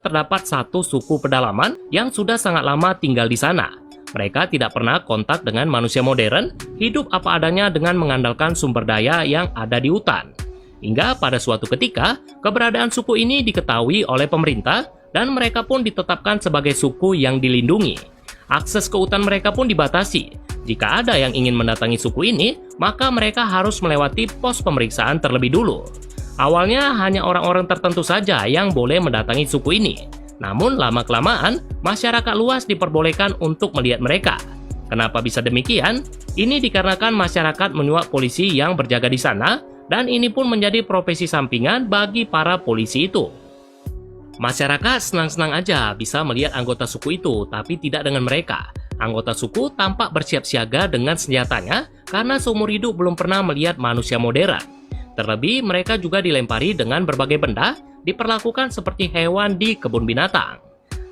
terdapat satu suku pedalaman yang sudah sangat lama tinggal di sana. Mereka tidak pernah kontak dengan manusia modern, hidup apa adanya dengan mengandalkan sumber daya yang ada di hutan. Hingga pada suatu ketika, keberadaan suku ini diketahui oleh pemerintah dan mereka pun ditetapkan sebagai suku yang dilindungi. Akses ke hutan mereka pun dibatasi. Jika ada yang ingin mendatangi suku ini, maka mereka harus melewati pos pemeriksaan terlebih dulu. Awalnya hanya orang-orang tertentu saja yang boleh mendatangi suku ini. Namun lama-kelamaan, masyarakat luas diperbolehkan untuk melihat mereka. Kenapa bisa demikian? Ini dikarenakan masyarakat menyuap polisi yang berjaga di sana, dan ini pun menjadi profesi sampingan bagi para polisi itu. Masyarakat senang-senang aja bisa melihat anggota suku itu, tapi tidak dengan mereka. Anggota suku tampak bersiap siaga dengan senjatanya karena seumur hidup belum pernah melihat manusia modern. Terlebih, mereka juga dilempari dengan berbagai benda, diperlakukan seperti hewan di kebun binatang.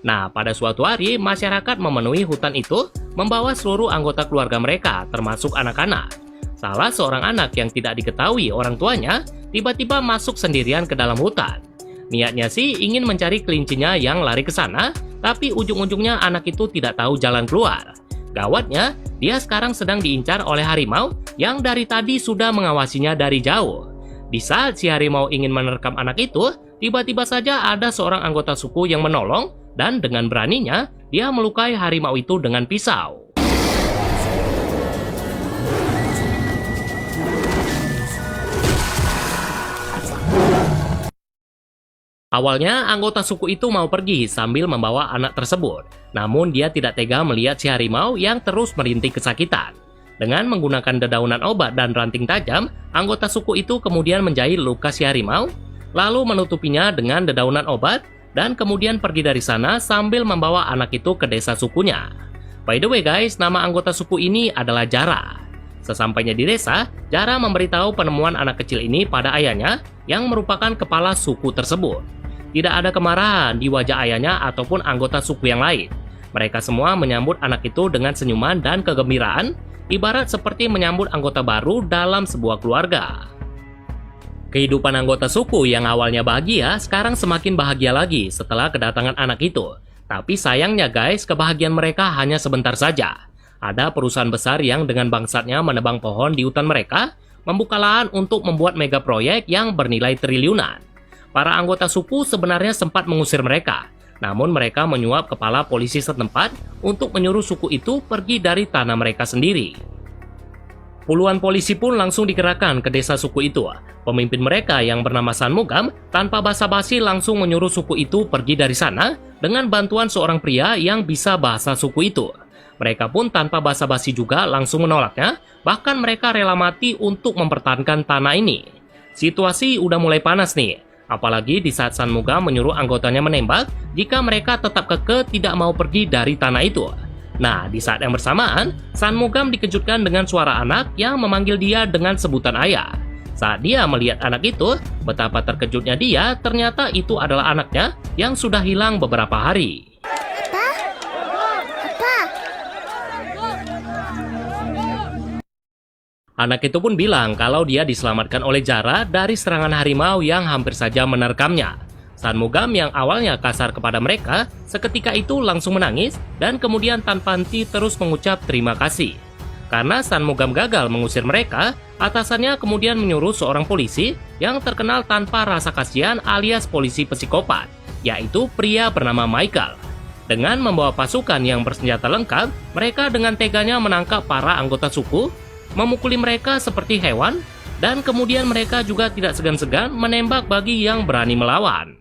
Nah, pada suatu hari, masyarakat memenuhi hutan itu, membawa seluruh anggota keluarga mereka, termasuk anak-anak. Salah seorang anak yang tidak diketahui orang tuanya, tiba-tiba masuk sendirian ke dalam hutan. Niatnya sih ingin mencari kelincinya yang lari ke sana, tapi ujung-ujungnya anak itu tidak tahu jalan keluar. Gawatnya, dia sekarang sedang diincar oleh harimau yang dari tadi sudah mengawasinya dari jauh. Di saat si harimau ingin menerkam anak itu, tiba-tiba saja ada seorang anggota suku yang menolong, dan dengan beraninya, dia melukai harimau itu dengan pisau. Awalnya, anggota suku itu mau pergi sambil membawa anak tersebut. Namun dia tidak tega melihat si harimau yang terus merintih kesakitan. Dengan menggunakan dedaunan obat dan ranting tajam, anggota suku itu kemudian menjahit luka si harimau, lalu menutupinya dengan dedaunan obat, dan kemudian pergi dari sana sambil membawa anak itu ke desa sukunya. By the way guys, nama anggota suku ini adalah Jara. Sesampainya di desa, Jara memberitahu penemuan anak kecil ini pada ayahnya yang merupakan kepala suku tersebut. Tidak ada kemarahan di wajah ayahnya ataupun anggota suku yang lain. Mereka semua menyambut anak itu dengan senyuman dan kegembiraan, ibarat seperti menyambut anggota baru dalam sebuah keluarga. Kehidupan anggota suku yang awalnya bahagia, sekarang semakin bahagia lagi setelah kedatangan anak itu. Tapi sayangnya guys, kebahagiaan mereka hanya sebentar saja. Ada perusahaan besar yang dengan bangsatnya menebang pohon di hutan mereka, membuka lahan untuk membuat mega proyek yang bernilai triliunan. Para anggota suku sebenarnya sempat mengusir mereka, namun mereka menyuap kepala polisi setempat untuk menyuruh suku itu pergi dari tanah mereka sendiri. Puluhan polisi pun langsung dikerahkan ke desa suku itu. Pemimpin mereka yang bernama San Mugam tanpa basa-basi langsung menyuruh suku itu pergi dari sana dengan bantuan seorang pria yang bisa bahasa suku itu. Mereka pun tanpa basa-basi juga langsung menolaknya, bahkan mereka rela mati untuk mempertahankan tanah ini. Situasi udah mulai panas nih. Apalagi di saat San Mugam menyuruh anggotanya menembak jika mereka tetap kekeh tidak mau pergi dari tanah itu. Nah, di saat yang bersamaan, San Mugam dikejutkan dengan suara anak yang memanggil dia dengan sebutan ayah. Saat dia melihat anak itu, betapa terkejutnya dia, ternyata itu adalah anaknya yang sudah hilang beberapa hari. Anak itu pun bilang kalau dia diselamatkan oleh Jara dari serangan harimau yang hampir saja menerkamnya. San Mugam yang awalnya kasar kepada mereka, seketika itu langsung menangis dan kemudian tanpa henti terus mengucap terima kasih. Karena San Mugam gagal mengusir mereka, atasannya kemudian menyuruh seorang polisi yang terkenal tanpa rasa kasihan alias polisi psikopat, yaitu pria bernama Michael. Dengan membawa pasukan yang bersenjata lengkap, mereka dengan teganya menangkap para anggota suku, memukuli mereka seperti hewan, dan kemudian mereka juga tidak segan-segan menembak bagi yang berani melawan.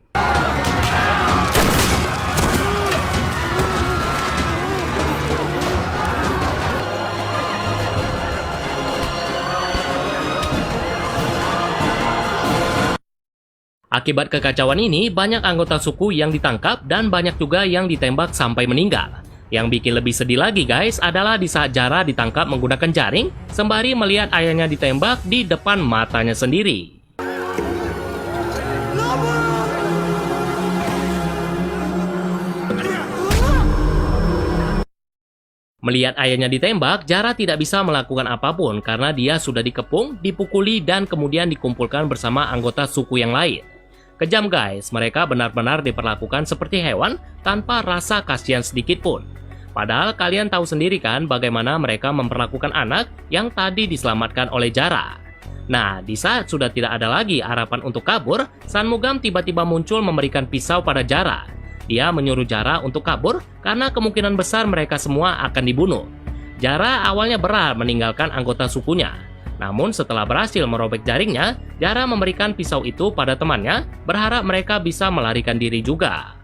Akibat kekacauan ini, banyak anggota suku yang ditangkap dan banyak juga yang ditembak sampai meninggal. Yang bikin lebih sedih lagi guys adalah di saat Jara ditangkap menggunakan jaring sembari melihat ayahnya ditembak di depan matanya sendiri. Melihat ayahnya ditembak, Jara tidak bisa melakukan apapun karena dia sudah dikepung, dipukuli, dan kemudian dikumpulkan bersama anggota suku yang lain. Kejam guys, mereka benar-benar diperlakukan seperti hewan tanpa rasa kasihan sedikit pun. Padahal kalian tahu sendiri kan bagaimana mereka memperlakukan anak yang tadi diselamatkan oleh Jara. Nah, di saat sudah tidak ada lagi harapan untuk kabur, Sanmugam tiba-tiba muncul memberikan pisau pada Jara. Dia menyuruh Jara untuk kabur karena kemungkinan besar mereka semua akan dibunuh. Jara awalnya berat meninggalkan anggota sukunya. Namun setelah berhasil merobek jaringnya, Jara memberikan pisau itu pada temannya, berharap mereka bisa melarikan diri juga.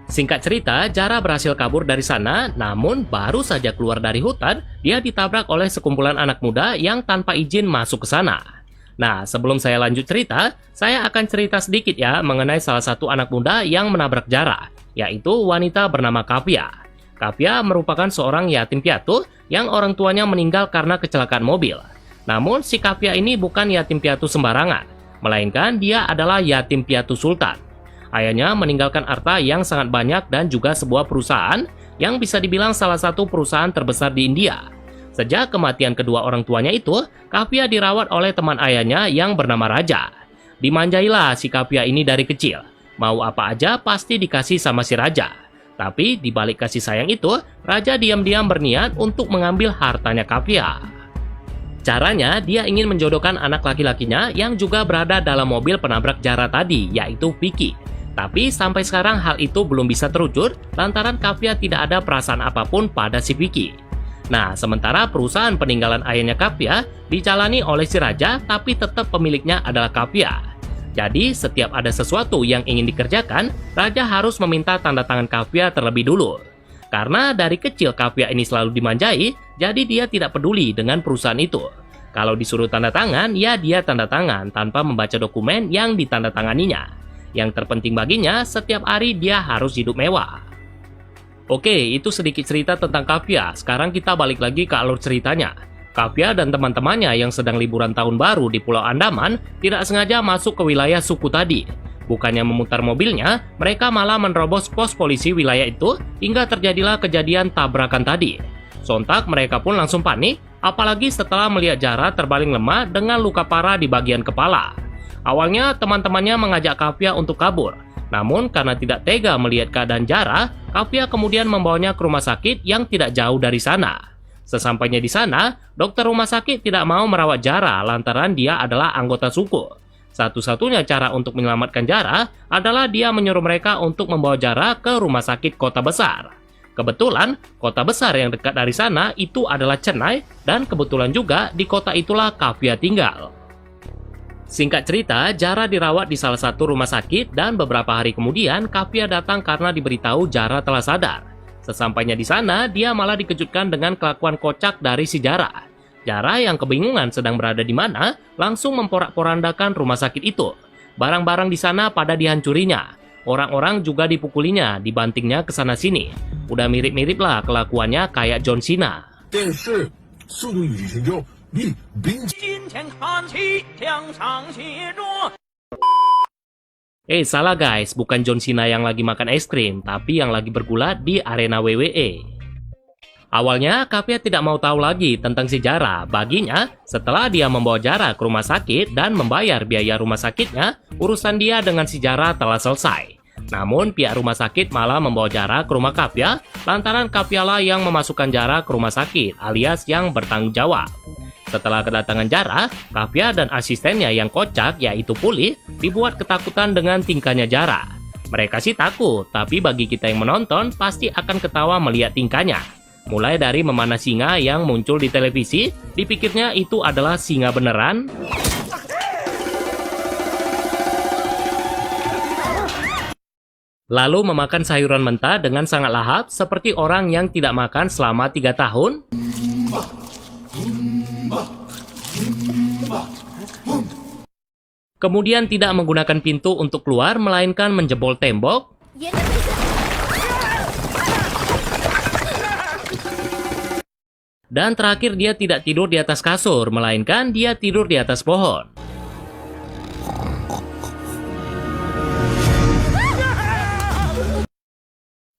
Singkat cerita, Jara berhasil kabur dari sana, namun baru saja keluar dari hutan, dia ditabrak oleh sekumpulan anak muda yang tanpa izin masuk ke sana. Nah, sebelum saya lanjut cerita, saya akan cerita sedikit ya mengenai salah satu anak muda yang menabrak Jara, yaitu wanita bernama Kavya. Kavya merupakan seorang yatim piatu yang orang tuanya meninggal karena kecelakaan mobil. Namun, si Kavya ini bukan yatim piatu sembarangan, melainkan dia adalah yatim piatu sultan. Ayahnya meninggalkan harta yang sangat banyak dan juga sebuah perusahaan yang bisa dibilang salah satu perusahaan terbesar di India. Sejak kematian kedua orang tuanya itu, Kavya dirawat oleh teman ayahnya yang bernama Raja. Dimanjailah si Kavya ini dari kecil. Mau apa aja pasti dikasih sama si Raja. Tapi di balik kasih sayang itu, Raja diam-diam berniat untuk mengambil hartanya Kavya. Caranya, dia ingin menjodohkan anak laki-lakinya yang juga berada dalam mobil penabrak Jara tadi, yaitu Vicky. Tapi sampai sekarang hal itu belum bisa terwujud lantaran Kavya tidak ada perasaan apapun pada si Vicky. Nah, sementara perusahaan peninggalan ayahnya Kavya dijalani oleh si Raja, tapi tetap pemiliknya adalah Kavya. Jadi, setiap ada sesuatu yang ingin dikerjakan, Raja harus meminta tanda tangan Kavya terlebih dulu. Karena dari kecil Kavya ini selalu dimanjai, jadi dia tidak peduli dengan perusahaan itu. Kalau disuruh tanda tangan, ya dia tanda tangan tanpa membaca dokumen yang ditandatanganinya. Yang terpenting baginya, setiap hari dia harus hidup mewah. Oke, itu sedikit cerita tentang Kavya. Sekarang kita balik lagi ke alur ceritanya. Kavya dan teman-temannya yang sedang liburan tahun baru di Pulau Andaman tidak sengaja masuk ke wilayah suku tadi. Bukannya memutar mobilnya, mereka malah menerobos pos polisi wilayah itu hingga terjadilah kejadian tabrakan tadi. Sontak mereka pun langsung panik, apalagi setelah melihat Jara terbaring lemah dengan luka parah di bagian kepala. Awalnya teman-temannya mengajak Kavya untuk kabur, namun karena tidak tega melihat keadaan Jara, Kavya kemudian membawanya ke rumah sakit yang tidak jauh dari sana. Sesampainya di sana, dokter rumah sakit tidak mau merawat Jara lantaran dia adalah anggota suku. Satu-satunya cara untuk menyelamatkan Jara adalah dia menyuruh mereka untuk membawa Jara ke rumah sakit kota besar. Kebetulan, kota besar yang dekat dari sana itu adalah Chennai dan kebetulan juga di kota itulah Kavya tinggal. Singkat cerita, Jara dirawat di salah satu rumah sakit dan beberapa hari kemudian Kavya datang karena diberitahu Jara telah sadar. Sesampainya di sana, dia malah dikejutkan dengan kelakuan kocak dari si Jara. Jara yang kebingungan sedang berada di mana, langsung memporak-porandakan rumah sakit itu. Barang-barang di sana pada dihancurinya. Orang-orang juga dipukulinya, dibantingnya ke sana-sini. Udah mirip-mirip lah kelakuannya kayak John Cena. Salah guys, bukan John Cena yang lagi makan es krim, tapi yang lagi bergulat di arena WWE. Awalnya, Kavya tidak mau tahu lagi tentang si Jara. Baginya, setelah dia membawa Jara ke rumah sakit dan membayar biaya rumah sakitnya, urusan dia dengan si Jara telah selesai. Namun, pihak rumah sakit malah membawa Jara ke rumah Kavya, lantaran Kavya lah yang memasukkan Jara ke rumah sakit, alias yang bertanggung jawab. Setelah kedatangan Jara, Kavya dan asistennya yang kocak, yaitu Puli, dibuat ketakutan dengan tingkahnya Jara. Mereka sih takut, tapi bagi kita yang menonton, pasti akan ketawa melihat tingkahnya. Mulai dari memanah singa yang muncul di televisi, dipikirnya itu adalah singa beneran. Lalu memakan sayuran mentah dengan sangat lahap, seperti orang yang tidak makan selama 3 tahun. Kemudian tidak menggunakan pintu untuk keluar, melainkan menjebol tembok. Dan terakhir dia tidak tidur di atas kasur, melainkan dia tidur di atas pohon.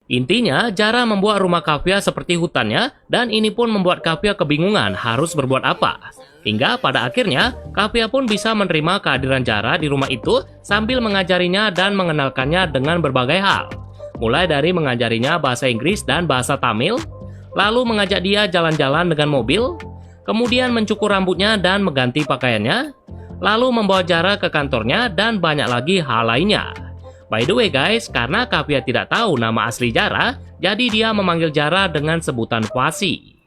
Intinya, Jara membuat rumah Kafia seperti hutannya, dan ini pun membuat Kafia kebingungan harus berbuat apa. Hingga pada akhirnya, Kafia pun bisa menerima kehadiran Jara di rumah itu sambil mengajarinya dan mengenalkannya dengan berbagai hal. Mulai dari mengajarinya bahasa Inggris dan bahasa Tamil, lalu mengajak dia jalan-jalan dengan mobil, kemudian mencukur rambutnya dan mengganti pakaiannya, lalu membawa Jara ke kantornya dan banyak lagi hal lainnya. By the way guys, karena Kafia tidak tahu nama asli Jara, jadi dia memanggil Jara dengan sebutan Kwasi.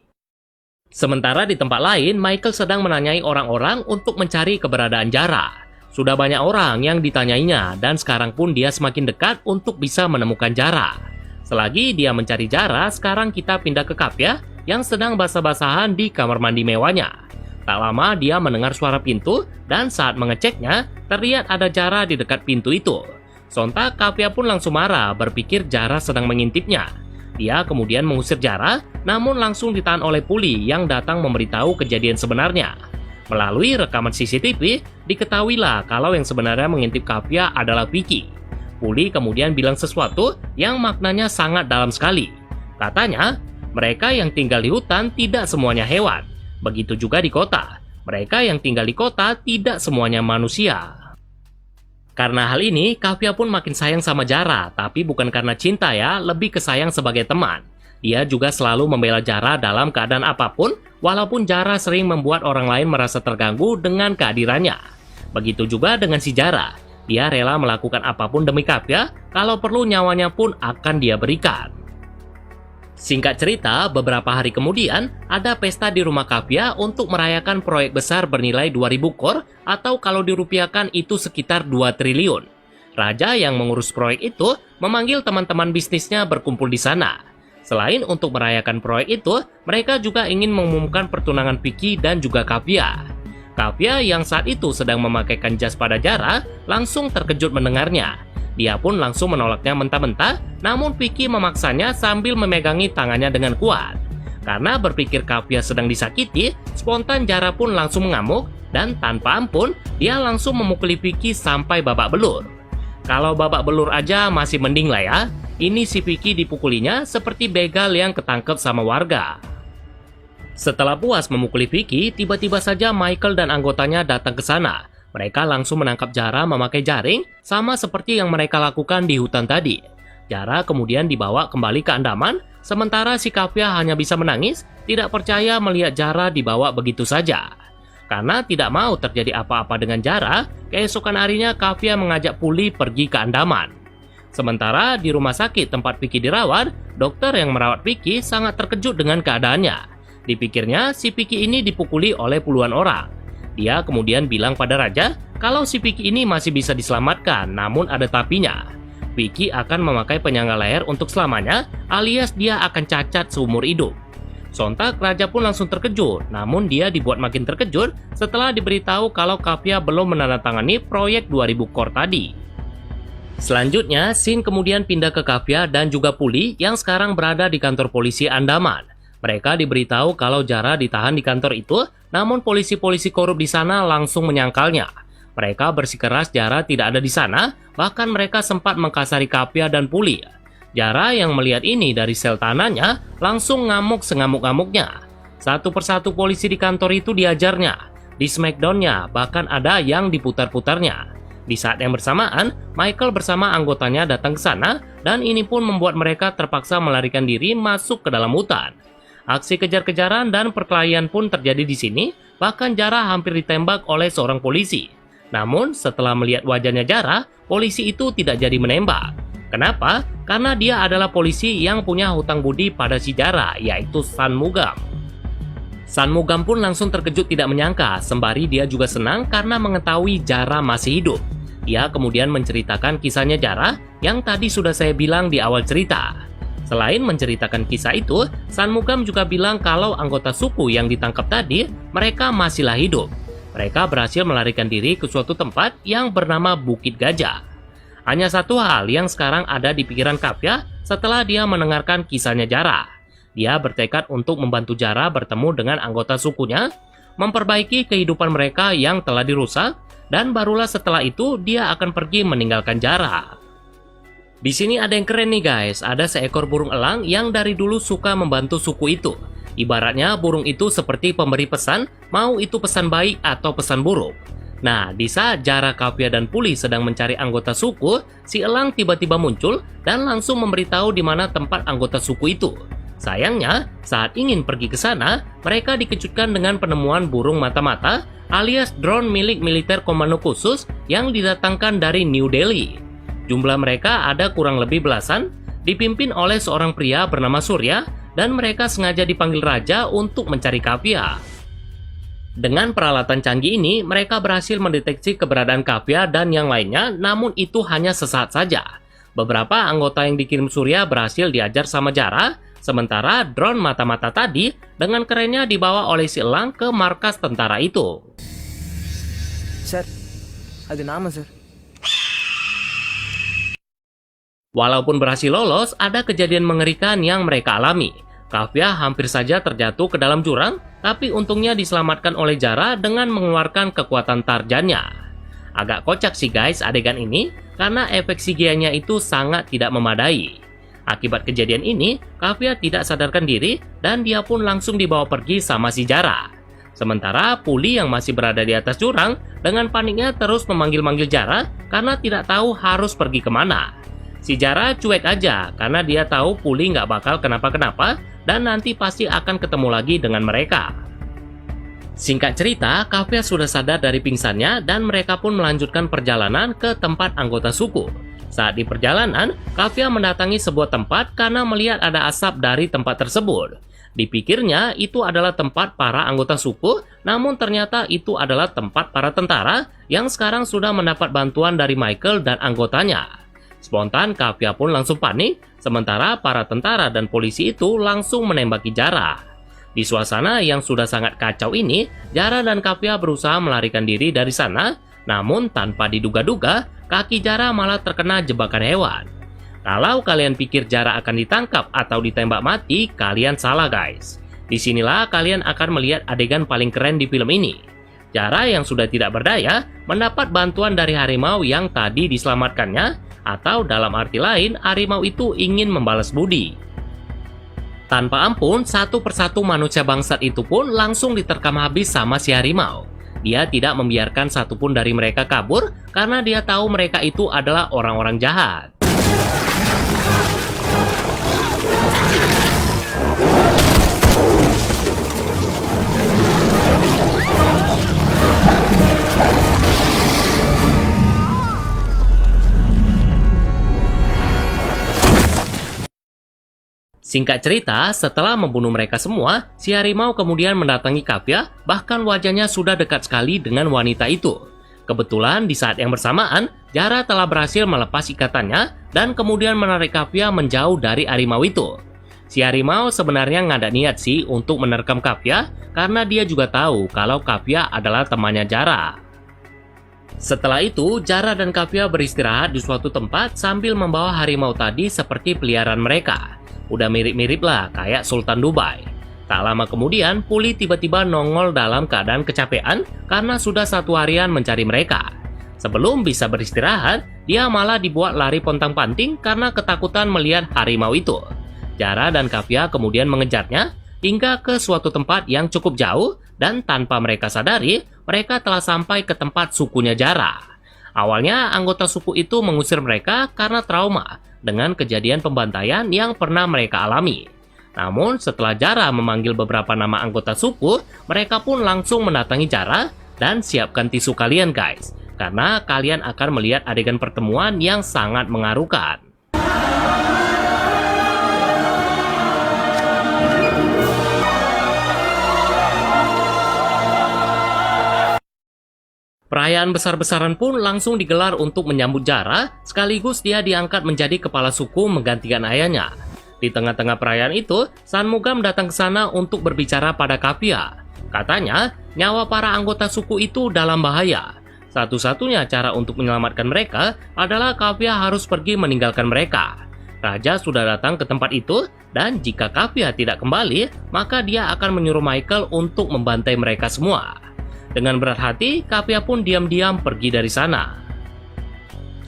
Sementara di tempat lain, Michael sedang menanyai orang-orang untuk mencari keberadaan Jara. Sudah banyak orang yang ditanyainya, dan sekarang pun dia semakin dekat untuk bisa menemukan Jara. Selagi dia mencari Jara, sekarang kita pindah ke Kafia yang sedang basah-basahan di kamar mandi mewahnya. Tak lama dia mendengar suara pintu, dan saat mengeceknya, terlihat ada Jara di dekat pintu itu. Sontak Kafia pun langsung marah, berpikir Jara sedang mengintipnya. Dia kemudian mengusir Jara, namun langsung ditahan oleh Puli yang datang memberitahu kejadian sebenarnya. Melalui rekaman CCTV, diketahuilah kalau yang sebenarnya mengintip Kafia adalah Vicky. Puli kemudian bilang sesuatu yang maknanya sangat dalam sekali. Katanya, mereka yang tinggal di hutan tidak semuanya hewan. Begitu juga di kota. Mereka yang tinggal di kota tidak semuanya manusia. Karena hal ini, Kafia pun makin sayang sama Jara, tapi bukan karena cinta ya, lebih ke sayang sebagai teman. Dia juga selalu membela Jara dalam keadaan apapun, walaupun Jara sering membuat orang lain merasa terganggu dengan kehadirannya. Begitu juga dengan si Jara, dia rela melakukan apapun demi Kafia, kalau perlu nyawanya pun akan dia berikan. Singkat cerita, beberapa hari kemudian, ada pesta di rumah Kafia untuk merayakan proyek besar bernilai 2.000 kor, atau kalau dirupiahkan itu sekitar 2 triliun. Raja yang mengurus proyek itu memanggil teman-teman bisnisnya berkumpul di sana. Selain untuk merayakan proyek itu, mereka juga ingin mengumumkan pertunangan Vicky dan juga Kafia. Kafia yang saat itu sedang memakaikan jas pada Jara, langsung terkejut mendengarnya. Dia pun langsung menolaknya mentah-mentah, namun Vicky memaksanya sambil memegangi tangannya dengan kuat. Karena berpikir Kafia sedang disakiti, spontan Jara pun langsung mengamuk, dan tanpa ampun, dia langsung memukuli Vicky sampai babak belur. Kalau babak belur aja masih mending lah ya, ini si Vicky dipukulinya seperti begal yang ketangkep sama warga. Setelah puas memukuli Vicky, tiba-tiba saja Michael dan anggotanya datang ke sana. Mereka langsung menangkap Jara memakai jaring, sama seperti yang mereka lakukan di hutan tadi. Jara kemudian dibawa kembali ke Andaman, sementara si Kafia hanya bisa menangis, tidak percaya melihat Jara dibawa begitu saja. Karena tidak mau terjadi apa-apa dengan Jara, keesokan harinya Kafia mengajak Puli pergi ke Andaman. Sementara di rumah sakit tempat Vicky dirawat, dokter yang merawat Vicky sangat terkejut dengan keadaannya. Dipikirnya si Vicky ini dipukuli oleh puluhan orang. Dia kemudian bilang pada Raja kalau si Vicky ini masih bisa diselamatkan, namun ada tapinya. Vicky akan memakai penyangga leher untuk selamanya, alias dia akan cacat seumur hidup. Sontak Raja pun langsung terkejut, namun dia dibuat makin terkejut setelah diberitahu kalau Kafia belum menandatangani proyek 2.000 kor tadi. Selanjutnya, scene kemudian pindah ke Kafia dan juga Puli yang sekarang berada di kantor polisi Andaman. Mereka diberitahu kalau Jara ditahan di kantor itu, namun polisi-polisi korup di sana langsung menyangkalnya. Mereka bersikeras Jara tidak ada di sana, bahkan mereka sempat mengkasari Kafia dan Puli. Jara yang melihat ini dari sel tahanannya langsung ngamuk sengamuk-ngamuknya. Satu persatu polisi di kantor itu diajarnya, di smackdown-nya, bahkan ada yang diputar-putarnya. Di saat yang bersamaan, Michael bersama anggotanya datang ke sana, dan ini pun membuat mereka terpaksa melarikan diri masuk ke dalam hutan. Aksi kejar-kejaran dan perkelahian pun terjadi di sini, bahkan Jara hampir ditembak oleh seorang polisi. Namun, setelah melihat wajahnya Jara, polisi itu tidak jadi menembak. Kenapa? Karena dia adalah polisi yang punya hutang budi pada si Jara, yaitu Shanmugam. Shanmugam pun langsung terkejut tidak menyangka, sembari dia juga senang karena mengetahui Jara masih hidup. Dia kemudian menceritakan kisahnya Jara yang tadi sudah saya bilang di awal cerita. Selain menceritakan kisah itu, Shanmugam juga bilang kalau anggota suku yang ditangkap tadi, mereka masihlah hidup. Mereka berhasil melarikan diri ke suatu tempat yang bernama Bukit Gajah. Hanya satu hal yang sekarang ada di pikiran Kafia setelah dia mendengarkan kisahnya Jara. Dia bertekad untuk membantu Jara bertemu dengan anggota sukunya, memperbaiki kehidupan mereka yang telah dirusak, dan barulah setelah itu dia akan pergi meninggalkan Jara. Di sini ada yang keren nih guys, ada seekor burung elang yang dari dulu suka membantu suku itu. Ibaratnya burung itu seperti pemberi pesan, mau itu pesan baik atau pesan buruk. Nah, di saat Jara, Kavya, dan Puli sedang mencari anggota suku, si elang tiba-tiba muncul dan langsung memberitahu di mana tempat anggota suku itu. Sayangnya, saat ingin pergi ke sana, mereka dikejutkan dengan penemuan burung mata-mata alias drone milik militer komando khusus yang didatangkan dari New Delhi. Jumlah mereka ada kurang lebih belasan, dipimpin oleh seorang pria bernama Surya, dan mereka sengaja dipanggil raja untuk mencari Kavya. Dengan peralatan canggih ini, mereka berhasil mendeteksi keberadaan Kavya dan yang lainnya, namun itu hanya sesaat saja. Beberapa anggota yang dikirim Surya berhasil diajar sama Jara, sementara drone mata-mata tadi dengan kerennya dibawa oleh si elang ke markas tentara itu. Sir, ada nama sir. Walaupun berhasil lolos, ada kejadian mengerikan yang mereka alami. Kavya hampir saja terjatuh ke dalam jurang, tapi untungnya diselamatkan oleh Jara dengan mengeluarkan kekuatan Tarjannya. Agak kocak sih guys adegan ini, karena efek CGI-nya itu sangat tidak memadai. Akibat kejadian ini, Kavya tidak sadarkan diri dan dia pun langsung dibawa pergi sama si Jara. Sementara Puli yang masih berada di atas jurang, dengan paniknya terus memanggil-manggil Jara karena tidak tahu harus pergi kemana. Si Jara cuek aja karena dia tahu Puli nggak bakal kenapa-kenapa dan nanti pasti akan ketemu lagi dengan mereka. Singkat cerita, Kavya sudah sadar dari pingsannya dan mereka pun melanjutkan perjalanan ke tempat anggota suku. Saat di perjalanan, Kavya mendatangi sebuah tempat karena melihat ada asap dari tempat tersebut. Dipikirnya itu adalah tempat para anggota suku, namun ternyata itu adalah tempat para tentara yang sekarang sudah mendapat bantuan dari Michael dan anggotanya. Spontan, Kavya pun langsung panik, sementara para tentara dan polisi itu langsung menembaki Jara. Di suasana yang sudah sangat kacau ini, Jara dan Kavya berusaha melarikan diri dari sana, namun tanpa diduga-duga, kaki Jara malah terkena jebakan hewan. Kalau kalian pikir Jara akan ditangkap atau ditembak mati, kalian salah guys. Disinilah kalian akan melihat adegan paling keren di film ini. Jara yang sudah tidak berdaya, mendapat bantuan dari harimau yang tadi diselamatkannya, atau dalam arti lain, harimau itu ingin membalas budi. Tanpa ampun, satu persatu manusia bangsat itu pun langsung diterkam habis sama si harimau. Dia tidak membiarkan satupun dari mereka kabur karena dia tahu mereka itu adalah orang-orang jahat. Singkat cerita, setelah membunuh mereka semua, si harimau kemudian mendatangi Kavya, bahkan wajahnya sudah dekat sekali dengan wanita itu. Kebetulan di saat yang bersamaan, Jara telah berhasil melepas ikatannya dan kemudian menarik Kavya menjauh dari harimau itu. Si harimau sebenarnya nggak ada niat sih untuk menerkam Kavya, karena dia juga tahu kalau Kavya adalah temannya Jara. Setelah itu, Jara dan Kavya beristirahat di suatu tempat sambil membawa harimau tadi seperti peliharaan mereka. Udah mirip-mirip lah kayak Sultan Dubai. Tak lama kemudian, Puli tiba-tiba nongol dalam keadaan kecapean karena sudah satu harian mencari mereka. Sebelum bisa beristirahat, dia malah dibuat lari pontang-panting karena ketakutan melihat harimau itu. Jara dan Kavya kemudian mengejarnya hingga ke suatu tempat yang cukup jauh dan tanpa mereka sadari, mereka telah sampai ke tempat sukunya Jara. Awalnya, anggota suku itu mengusir mereka karena trauma dengan kejadian pembantaian yang pernah mereka alami. Namun setelah Jara memanggil beberapa nama anggota suku, mereka pun langsung mendatangi Jara dan siapkan tisu kalian guys, karena kalian akan melihat adegan pertemuan yang sangat mengharukan. Perayaan besar-besaran pun langsung digelar untuk menyambut Jara, sekaligus dia diangkat menjadi kepala suku menggantikan ayahnya. Di tengah-tengah perayaan itu, Sanmugam datang ke sana untuk berbicara pada Kavya. Katanya, nyawa para anggota suku itu dalam bahaya. Satu-satunya cara untuk menyelamatkan mereka adalah Kavya harus pergi meninggalkan mereka. Raja sudah datang ke tempat itu, dan jika Kavya tidak kembali, maka dia akan menyuruh Michael untuk membantai mereka semua. Dengan berat hati, Kavya pun diam-diam pergi dari sana.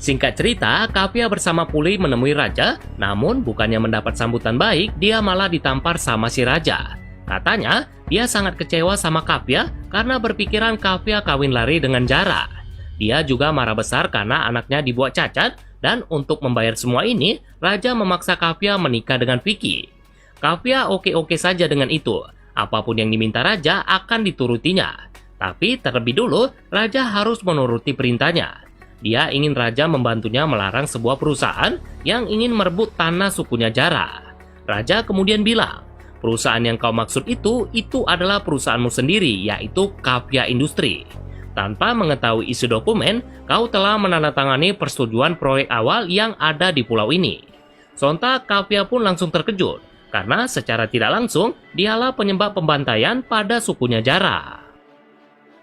Singkat cerita, Kavya bersama Puli menemui Raja, namun bukannya mendapat sambutan baik, dia malah ditampar sama si Raja. Katanya, dia sangat kecewa sama Kavya karena berpikiran Kavya kawin lari dengan Jara. Dia juga marah besar karena anaknya dibuat cacat, dan untuk membayar semua ini, Raja memaksa Kavya menikah dengan Vicky. Kavya oke-oke saja dengan itu. Apapun yang diminta Raja akan diturutinya. Tapi terlebih dulu, Raja harus menuruti perintahnya. Dia ingin Raja membantunya melarang sebuah perusahaan yang ingin merebut tanah sukunya Jara. Raja kemudian bilang, perusahaan yang kau maksud itu adalah perusahaanmu sendiri, yaitu Kavya Industri. Tanpa mengetahui isi dokumen, kau telah menandatangani persetujuan proyek awal yang ada di pulau ini. Sontak Kavya pun langsung terkejut, karena secara tidak langsung, dialah penyebab pembantaian pada sukunya Jara.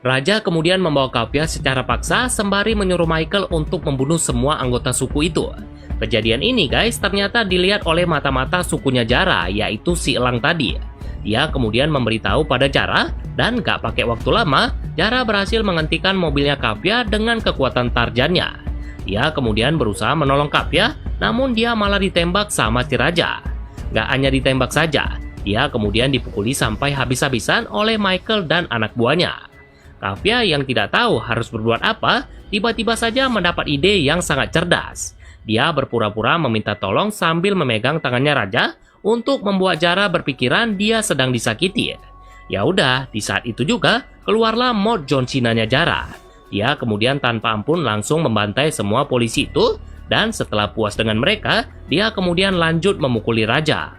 Raja kemudian membawa Kavya secara paksa sembari menyuruh Michael untuk membunuh semua anggota suku itu. Kejadian ini guys ternyata dilihat oleh mata-mata sukunya Jara, yaitu si Elang tadi. Dia kemudian memberitahu pada Jara, dan gak pakai waktu lama, Jara berhasil menghentikan mobilnya Kavya dengan kekuatan tarjannya. Dia kemudian berusaha menolong Kavya, namun dia malah ditembak sama si Raja. Gak hanya ditembak saja, dia kemudian dipukuli sampai habis-habisan oleh Michael dan anak buahnya. Kavya yang tidak tahu harus berbuat apa, tiba-tiba saja mendapat ide yang sangat cerdas. Dia berpura-pura meminta tolong sambil memegang tangannya Raja untuk membuat Jara berpikiran dia sedang disakiti. Ya udah, di saat itu juga keluarlah mod John Cena-nya Jara. Dia kemudian tanpa ampun langsung membantai semua polisi itu, dan setelah puas dengan mereka, dia kemudian lanjut memukuli Raja.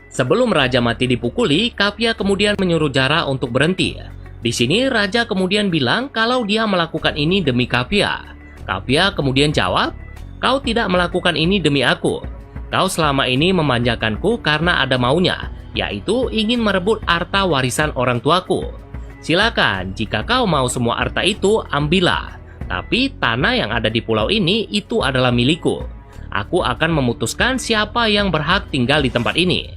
Sebelum Raja mati dipukuli, Kavya kemudian menyuruh Jara untuk berhenti. Di sini Raja kemudian bilang kalau dia melakukan ini demi Kavya. Kavya kemudian jawab, kau tidak melakukan ini demi aku. Kau selama ini memanjakanku karena ada maunya, yaitu ingin merebut harta warisan orang tuaku. Silakan, jika kau mau semua harta itu, ambillah. Tapi tanah yang ada di pulau ini itu adalah milikku. Aku akan memutuskan siapa yang berhak tinggal di tempat ini.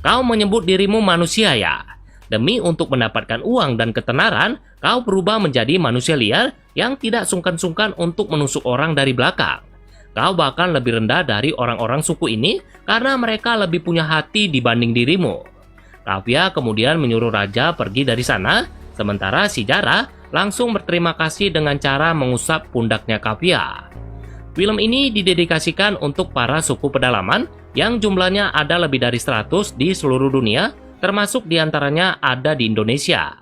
Kau menyebut dirimu manusia ya? Demi untuk mendapatkan uang dan ketenaran, kau berubah menjadi manusia liar yang tidak sungkan-sungkan untuk menusuk orang dari belakang. Kau bahkan lebih rendah dari orang-orang suku ini karena mereka lebih punya hati dibanding dirimu. Kavya kemudian menyuruh Raja pergi dari sana, sementara si Jara langsung berterima kasih dengan cara mengusap pundaknya Kavya. Film ini didedikasikan untuk para suku pedalaman yang jumlahnya ada lebih dari 100 di seluruh dunia, termasuk diantaranya ada di Indonesia.